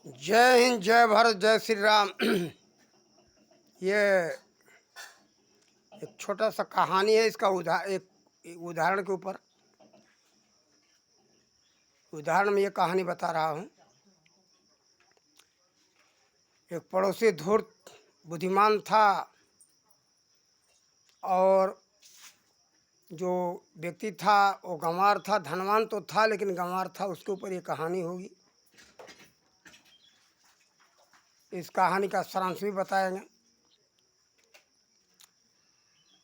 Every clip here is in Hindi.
जय हिंद, जय भारत, जय श्री राम। ये एक छोटा सा कहानी है। इसका एक उदाहरण के ऊपर उदाहरण में ये कहानी बता रहा हूँ। एक पड़ोसी धूर्त बुद्धिमान था, और जो व्यक्ति था वो गंवार था। धनवान तो था लेकिन गंवार था। उसके ऊपर ये कहानी होगी। इस कहानी का सारांश भी बताएंगे।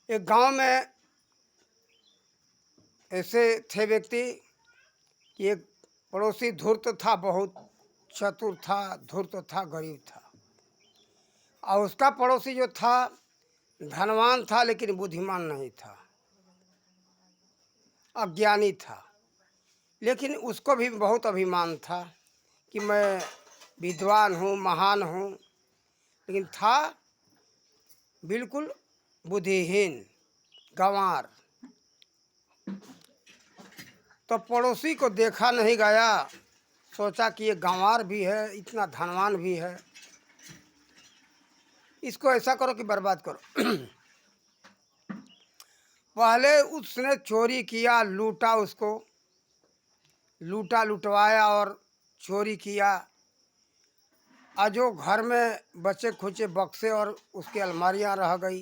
एक गांव में ऐसे थे व्यक्ति कि एक पड़ोसी धूर्त था, बहुत चतुर था, धूर्त था, गरीब था। और उसका पड़ोसी जो था धनवान था लेकिन बुद्धिमान नहीं था, अज्ञानी था। लेकिन उसको भी बहुत अभिमान था कि मैं विद्वान हूँ, महान हूँ, लेकिन था बिल्कुल बुद्धिहीन, गंवार। तो पड़ोसी को देखा नहीं गया, सोचा कि ये गंवार भी है, इतना धनवान भी है, इसको ऐसा करो कि बर्बाद करो। पहले उसने चोरी किया, लूटा, उसको लूटा, लुटवाया और चोरी किया। और जो घर में बचे खुचे बक्से और उसकी अलमारियां रह गई।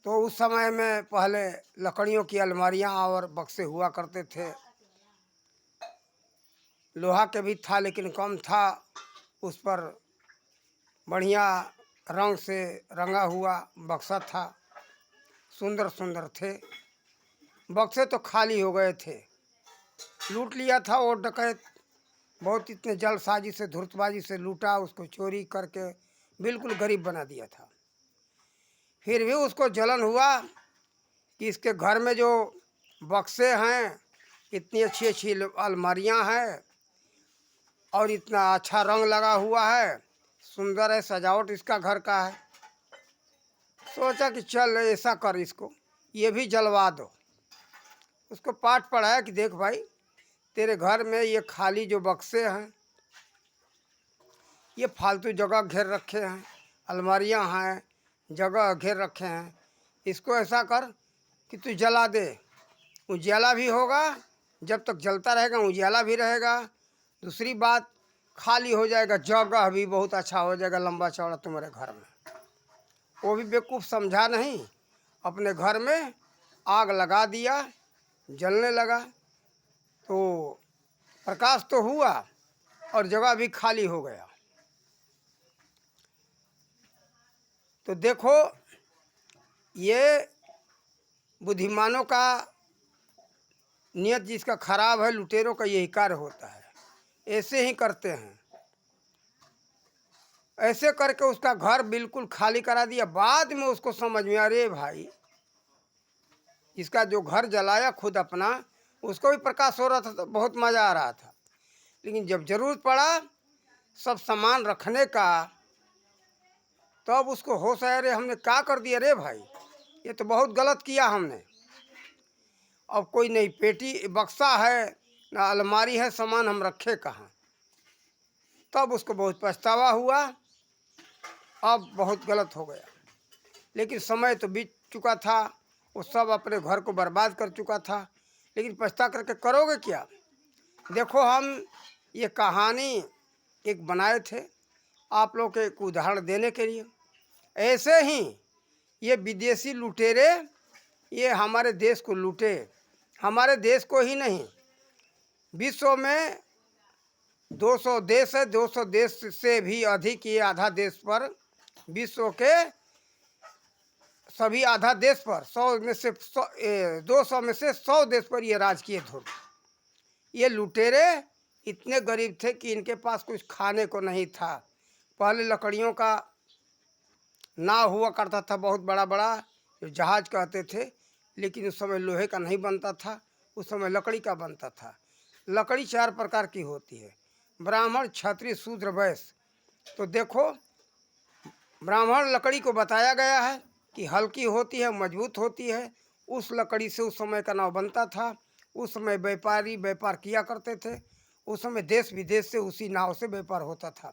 तो उस समय में पहले लकड़ियों की अलमारियां और बक्से हुआ करते थे। लोहा के भी था लेकिन कम था। उस पर बढ़िया रंग से रंगा हुआ बक्सा था, सुंदर सुंदर थे। बक्से तो खाली हो गए थे। लूट लिया था वो डकैत, बहुत इतने जल्दसाजी से, धूर्तबाजी से लूटा, उसको चोरी करके बिल्कुल गरीब बना दिया था। फिर भी उसको जलन हुआ कि इसके घर में जो बक्से हैं, इतनी अच्छी अच्छी अलमारियां हैं और इतना अच्छा रंग लगा हुआ है, सुंदर है, सजावट इसका घर का है। सोचा कि चल ऐसा कर, इसको ये भी जलवा दो। उसको पाठ पढ़ाया कि देख भाई, तेरे घर में ये खाली जो बक्से हैं, ये फालतू जगह घेर रखे हैं, अलमारियां हैं, जगह घेर रखे हैं, इसको ऐसा कर कि तू जला दे। उजाला भी होगा, जब तक जलता रहेगा उजाला भी रहेगा। दूसरी बात, खाली हो जाएगा, जगह भी बहुत अच्छा हो जाएगा, लंबा चौड़ा तुम्हारे घर में। वो भी बेवकूफ़ समझा नहीं, अपने घर में आग लगा दिया, जलने लगा। तो प्रकाश तो हुआ और जगह भी खाली हो गया। तो देखो, ये बुद्धिमानों का नियत जिसका खराब है, लुटेरों का यही कार्य होता है। ऐसे ही करते हैं। ऐसे करके उसका घर बिल्कुल खाली करा दिया। बाद में उसको समझ में, अरे भाई, इसका जो घर जलाया खुद अपना, उसको भी प्रकाश हो रहा था तो बहुत मज़ा आ रहा था। लेकिन जब जरूरत पड़ा सब सामान रखने का, तब उसको होश आया, अरे हमने क्या कर दिया रे भाई, ये तो बहुत गलत किया हमने। अब कोई नहीं पेटी बक्सा है, ना अलमारी है, सामान हम रखे कहाँ। तब उसको बहुत पछतावा हुआ, अब बहुत गलत हो गया। लेकिन समय तो बीत चुका था, वो सब अपने घर को बर्बाद कर चुका था। लेकिन पछता करके करोगे क्या। देखो, हम ये कहानी एक बनाए थे आप लोग के एक उदाहरण देने के लिए। ऐसे ही ये विदेशी लुटेरे ये हमारे देश को लूटे। हमारे देश को ही नहीं, विश्व में 200 देश है, 200 देश से भी अधिक, ये आधा देश पर, विश्व के सभी आधा देश पर, 100 में से 200 में से 100 देश पर ये राज किए थे। ये लुटेरे इतने गरीब थे कि इनके पास कुछ खाने को नहीं था। पहले लकड़ियों का नाव हुआ करता था, बहुत बड़ा बड़ा, जो जहाज कहते थे। लेकिन उस समय लोहे का नहीं बनता था, उस समय लकड़ी का बनता था। लकड़ी 4 प्रकार की होती है, ब्राह्मण, क्षत्रिय, शूद्र, वैश्य। तो देखो, ब्राह्मण लकड़ी को बताया गया है कि हल्की होती है, मजबूत होती है। उस लकड़ी से उस समय का नाव बनता था। उस समय व्यापारी व्यापार किया करते थे। उस समय देश विदेश से उसी नाव से व्यापार होता था।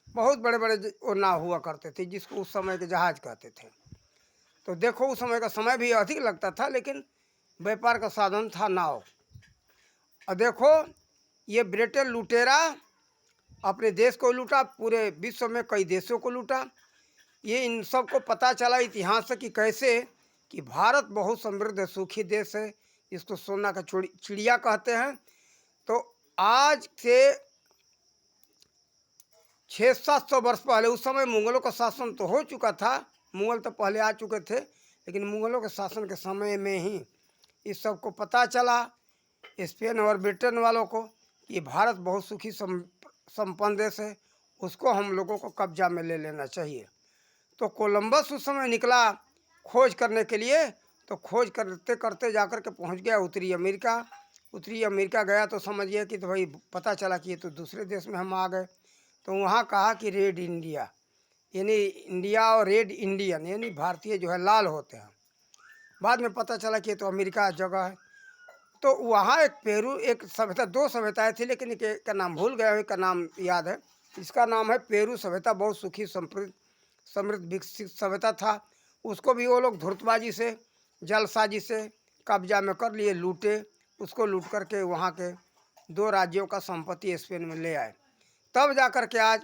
बहुत बड़े बड़े वो नाव हुआ करते थे जिसको उस समय के जहाज कहते थे। तो देखो उस समय का समय भी अधिक लगता था, लेकिन व्यापार का साधन था नाव। और देखो ये ब्रिटेन लुटेरा अपने देश को लूटा, पूरे विश्व में कई देशों को लूटा। ये इन सबको पता चला इतिहास से कि कैसे कि भारत बहुत समृद्ध सुखी देश है, इसको सोना का चिड़िया कहते हैं। तो आज से 600-700 वर्ष पहले, उस समय मुगलों का शासन तो हो चुका था, मुगल तो पहले आ चुके थे, लेकिन मुगलों के शासन के समय में ही इस सब को पता चला स्पेन और ब्रिटेन वालों को कि भारत बहुत सुखी संपन्न देश है, उसको हम लोगों को कब्जा में ले लेना चाहिए। तो कोलंबस उस समय निकला खोज करने के लिए। तो खोज करते करते जाकर के पहुंच गया उत्तरी अमेरिका। उत्तरी अमेरिका गया तो समझ गया कि तो भाई पता चला कि ये तो दूसरे देश में हम आ गए। तो वहाँ कहा कि रेड इंडिया, यानी इंडिया और रेड इंडियन, यानी भारतीय जो है लाल होते हैं। बाद में पता चला कि ये तो अमेरिका जगह है। तो वहाँ एक पेरू एक सभ्यता, दो सभ्यताएँ थी, लेकिन एक का नाम भूल गया, एक का नाम याद है। इसका नाम है पेरू सभ्यता, बहुत सुखी समृद्ध विकसित सभ्यता था। उसको भी वो लोग धूर्तबाजी से जलसाजी से कब्जा में कर लिए, लूटे। उसको लूट करके वहाँ के 2 राज्यों का संपत्ति स्पेन में ले आए। तब जाकर के आज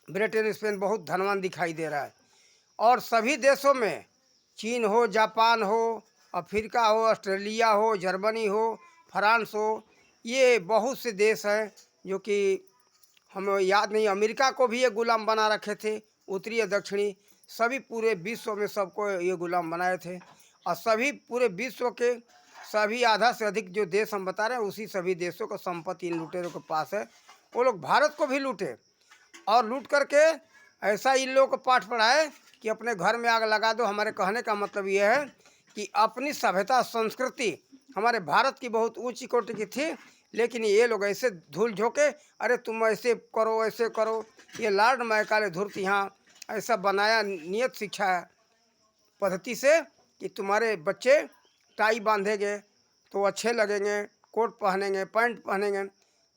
ब्रिटेन स्पेन बहुत धनवान दिखाई दे रहा है। और सभी देशों में, चीन हो, जापान हो, अफ्रीका हो, ऑस्ट्रेलिया हो, जर्मनी हो, फ्रांस हो, ये बहुत से देश हैं जो कि हमें याद नहीं, अमेरिका को भी ये गुलाम बना रखे थे। उत्तरी और दक्षिणी सभी पूरे विश्व में सबको ये गुलाम बनाए थे। और सभी पूरे विश्व के सभी आधा से अधिक जो देश हम बता रहे हैं, उसी सभी देशों का संपत्ति इन लुटेरों के पास है। वो लोग भारत को भी लूटे और लूट करके ऐसा इन लोगों को पाठ पढ़ाए कि अपने घर में आग लगा दो। हमारे कहने का मतलब ये है कि अपनी सभ्यता संस्कृति हमारे भारत की बहुत ऊंची कोटि की थी, लेकिन ये लोग ऐसे धूल झोंके, अरे तुम ऐसे करो ऐसे करो। ये लॉर्ड मैकाले धूर्त यहाँ ऐसा बनाया नियत शिक्षा पद्धति से कि तुम्हारे बच्चे टाई बांधेंगे तो अच्छे लगेंगे, कोट पहनेंगे, पैंट पहनेंगे।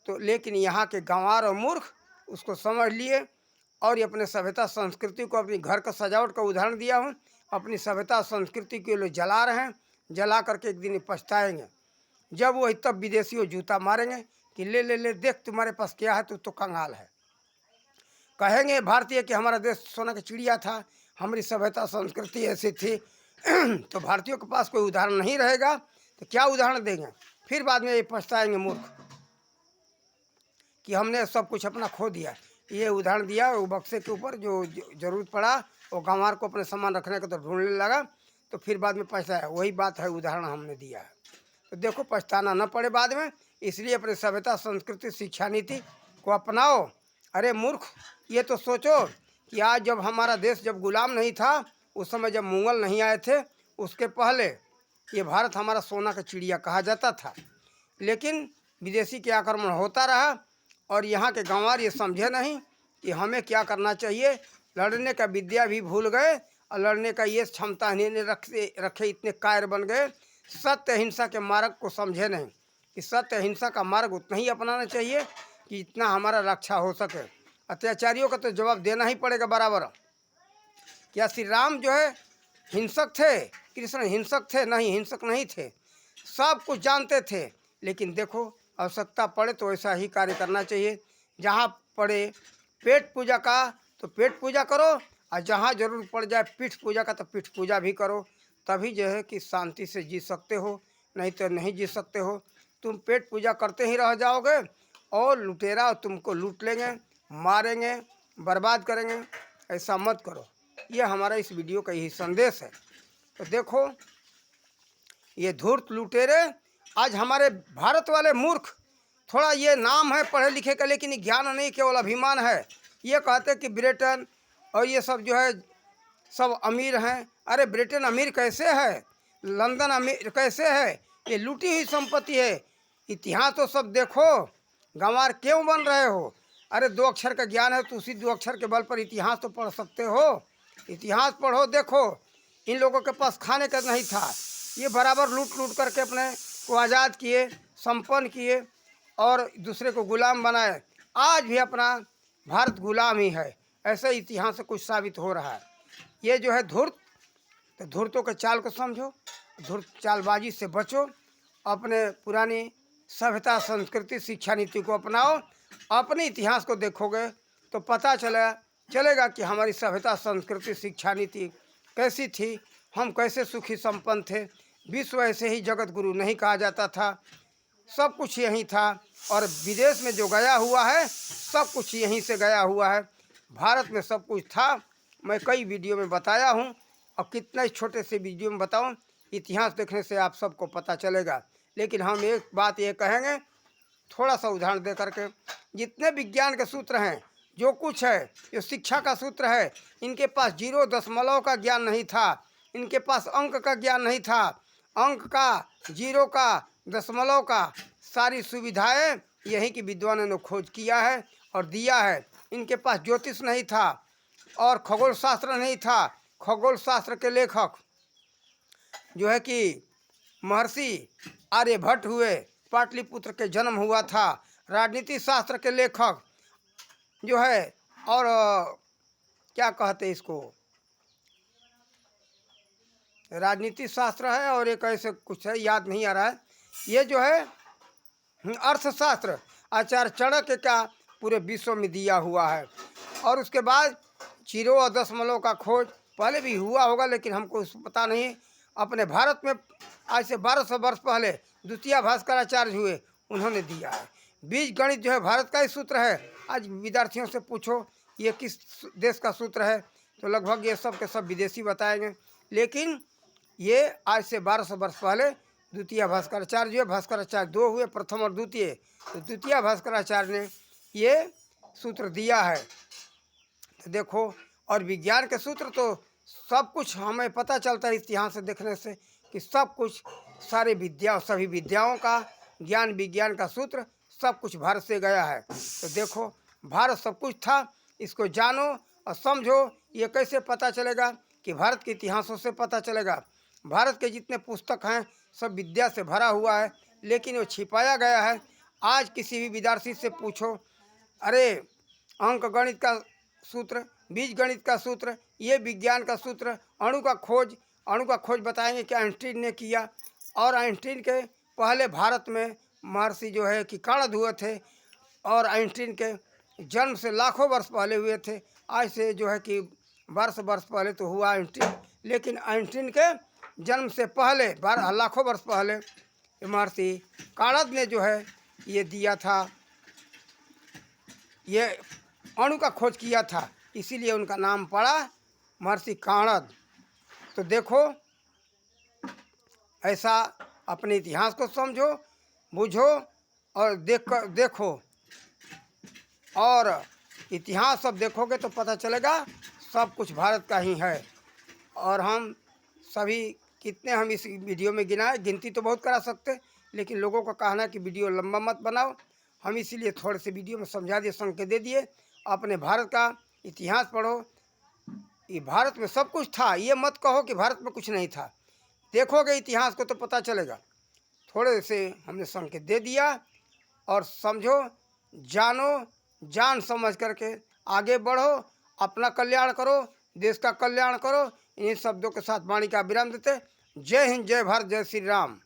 तो लेकिन यहाँ के गंवार और मूर्ख उसको समझ लिए और ये अपने सभ्यता संस्कृति को, अपनी घर का सजावट का उदाहरण दिया हूँ, अपनी सभ्यता संस्कृति के लिए जला रहे हैं। जला करके एक दिन पछताएंगे जब वो तब विदेशी वो जूता मारेंगे कि ले ले ले, देख तुम्हारे पास क्या है, तो कंगाल है। कहेंगे भारतीय कि हमारा देश सोना का चिड़िया था, हमारी सभ्यता संस्कृति ऐसी थी। तो भारतीयों के पास कोई उदाहरण नहीं रहेगा तो क्या उदाहरण देंगे। फिर बाद में ये पछताएंगे मूर्ख कि हमने सब कुछ अपना खो दिया। ये उदाहरण दिया वो बक्से के ऊपर, जो जरूरत पड़ा वो गंवार को अपने सामान रखने का तो ढूंढने लगा, तो फिर बाद में पछताया। वही बात है, उदाहरण हमने दिया है। तो देखो पछताना न पड़े बाद में, इसलिए अपने सभ्यता संस्कृति शिक्षा नीति को अपनाओ। अरे मूर्ख, ये तो सोचो कि आज जब हमारा देश जब गुलाम नहीं था, उस समय जब मुगल नहीं आए थे, उसके पहले ये भारत हमारा सोना का चिड़िया कहा जाता था। लेकिन विदेशी के आक्रमण होता रहा और यहाँ के गंवार ये समझे नहीं कि हमें क्या करना चाहिए। लड़ने का विद्या भी भूल गए और लड़ने का ये क्षमता नहीं रखे, इतने कायर बन गए। सत्य अहिंसा के मार्ग को समझे नहीं कि सत्य अहिंसा का मार्ग उतना ही अपनाना चाहिए कि इतना हमारा रक्षा हो सके। अत्याचारियों का तो जवाब देना ही पड़ेगा बराबर। क्या श्री राम जो है हिंसक थे? कृष्ण हिंसक थे? नहीं, हिंसक नहीं थे, सब कुछ जानते थे। लेकिन देखो आवश्यकता पड़े तो ऐसा ही कार्य करना चाहिए। जहाँ पड़े पेट पूजा का तो पेट पूजा करो, और जहाँ जरूर पड़ जाए पीठ पूजा का तो पीठ पूजा भी करो। तभी जो है कि शांति से जी सकते हो, नहीं तो नहीं जी सकते हो। तुम पेट पूजा करते ही रह जाओगे और लुटेरा तुमको लूट लेंगे, मारेंगे, बर्बाद करेंगे। ऐसा मत करो। ये हमारा इस वीडियो का यही संदेश है। तो देखो ये धूर्त लुटेरे आज हमारे भारत वाले मूर्ख, थोड़ा ये नाम है पढ़े लिखे का, लेकिन ज्ञान नहीं, केवल अभिमान है। ये कहते कि ब्रिटेन और ये सब जो है सब अमीर हैं। अरे ब्रिटेन अमीर कैसे है? लंदन अमीर कैसे है? ये लूटी हुई संपत्ति है। इतिहास तो सब देखो, गंवार क्यों बन रहे हो? अरे 2 अक्षर का ज्ञान है तो उसी 2 अक्षर के बल पर इतिहास तो पढ़ सकते हो। इतिहास पढ़ो, देखो इन लोगों के पास खाने का नहीं था, ये बराबर लूट लूट करके अपने को आज़ाद किए, संपन्न किए। और दूसरे को गुलाम बनाए। आज भी अपना भारत गुलाम ही है, ऐसा इतिहास से कुछ साबित हो रहा है। ये जो है धूर्त, तो धूर्तों के चाल को समझो, धूर्त चालबाजी से बचो, अपने पुरानी सभ्यता संस्कृति शिक्षा नीति को अपनाओ। अपने इतिहास को देखोगे तो पता चलेगा कि हमारी सभ्यता संस्कृति शिक्षा नीति कैसी थी, हम कैसे सुखी संपन्न थे। विश्व ऐसे ही जगत गुरु नहीं कहा जाता था, सब कुछ यहीं था। और विदेश में जो गया हुआ है सब कुछ यहीं से गया हुआ है। भारत में सब कुछ था। मैं कई वीडियो में बताया हूँ, और कितना ही छोटे से वीडियो में बताऊँ, इतिहास देखने से आप सबको पता चलेगा। लेकिन हम एक बात ये कहेंगे, थोड़ा सा उदाहरण दे करके, जितने विज्ञान के सूत्र हैं, जो कुछ है, जो शिक्षा का सूत्र है, इनके पास 0 दशमलव का ज्ञान नहीं था, इनके पास अंक का ज्ञान नहीं था। अंक का, 0 का, दशमलव का, सारी सुविधाएं यहीं की विद्वानों ने खोज किया है और दिया है। इनके पास ज्योतिष नहीं था और खगोल शास्त्र नहीं था। खगोल शास्त्र के लेखक जो है कि महर्षि आर्यभट्ट हुए, पाटलिपुत्र के जन्म हुआ था। राजनीति शास्त्र के लेखक जो है, और क्या कहते इसको, राजनीति शास्त्र है और एक ऐसे कुछ है, याद नहीं आ रहा है। ये जो है अर्थशास्त्र आचार्य चाणक्य का पूरे विश्व में दिया हुआ है। और उसके बाद 0 और दशमलव का खोज पहले भी हुआ होगा, लेकिन हमको पता नहीं। अपने भारत में आज से 1200 वर्ष पहले द्वितीय भास्कराचार्य हुए, उन्होंने दिया है। बीज गणित जो है भारत का ही सूत्र है। आज विद्यार्थियों से पूछो ये किस देश का सूत्र है, तो लगभग ये सब के सब विदेशी बताएंगे। लेकिन ये आज से 1200 वर्ष पहले द्वितीय भास्कराचार्य हुए, भास्कराचार्य 2 हुए, प्रथम और द्वितीय। तो द्वितीय भास्कराचार्य ने ये सूत्र दिया है। तो देखो, और विज्ञान के सूत्र तो सब कुछ हमें पता चलता है इतिहास से देखने से, कि सब कुछ, सारे विद्या, सभी विद्याओं का ज्ञान, विज्ञान का सूत्र सब कुछ भारत से गया है। तो देखो, भारत सब कुछ था, इसको जानो और समझो। ये कैसे पता चलेगा कि भारत के इतिहासों से पता चलेगा। भारत के जितने पुस्तक हैं सब विद्या से भरा हुआ है, लेकिन वो छिपाया गया है। आज किसी भी विद्यार्थी से पूछो, अरे अंक गणित का सूत्र, बीज गणित का सूत्र, ये विज्ञान का सूत्र, अणु का खोज बताएंगे कि आइंस्टीन ने किया। और आइंस्टीन के पहले भारत में महर्षि जो है कि काणद हुए थे, और आइंस्टीन के जन्म से लाखों वर्ष पहले हुए थे। आज से जो है कि 1200 वर्ष पहले तो हुआ आइंस्टीन, लेकिन आइंस्टीन के जन्म से पहले लाखों वर्ष पहले महर्षि काणद ने जो है ये दिया था, ये अणु का खोज किया था, इसीलिए उनका नाम पड़ा महर्षि काणद। तो देखो, ऐसा अपने इतिहास को समझो, बूझो और देखो, और इतिहास सब देखोगे तो पता चलेगा सब कुछ भारत का ही है। और हम सभी कितने हम इस वीडियो में गिनाए, गिनती तो बहुत करा सकते, लेकिन लोगों का कहना है कि वीडियो लंबा मत बनाओ। हम इसीलिए थोड़े से वीडियो में समझा दिए, संकेत दे दिए। अपने भारत का इतिहास पढ़ो, ये भारत में सब कुछ था, ये मत कहो कि भारत में कुछ नहीं था। देखोगे इतिहास को तो पता चलेगा। थोड़े से हमने संकेत दे दिया, और समझो, जानो, जान समझ करके आगे बढ़ो, अपना कल्याण करो, देश का कल्याण करो। इन्हीं शब्दों के साथ वाणी का विराम देते। जय हिंद, जय भारत, जय श्री राम।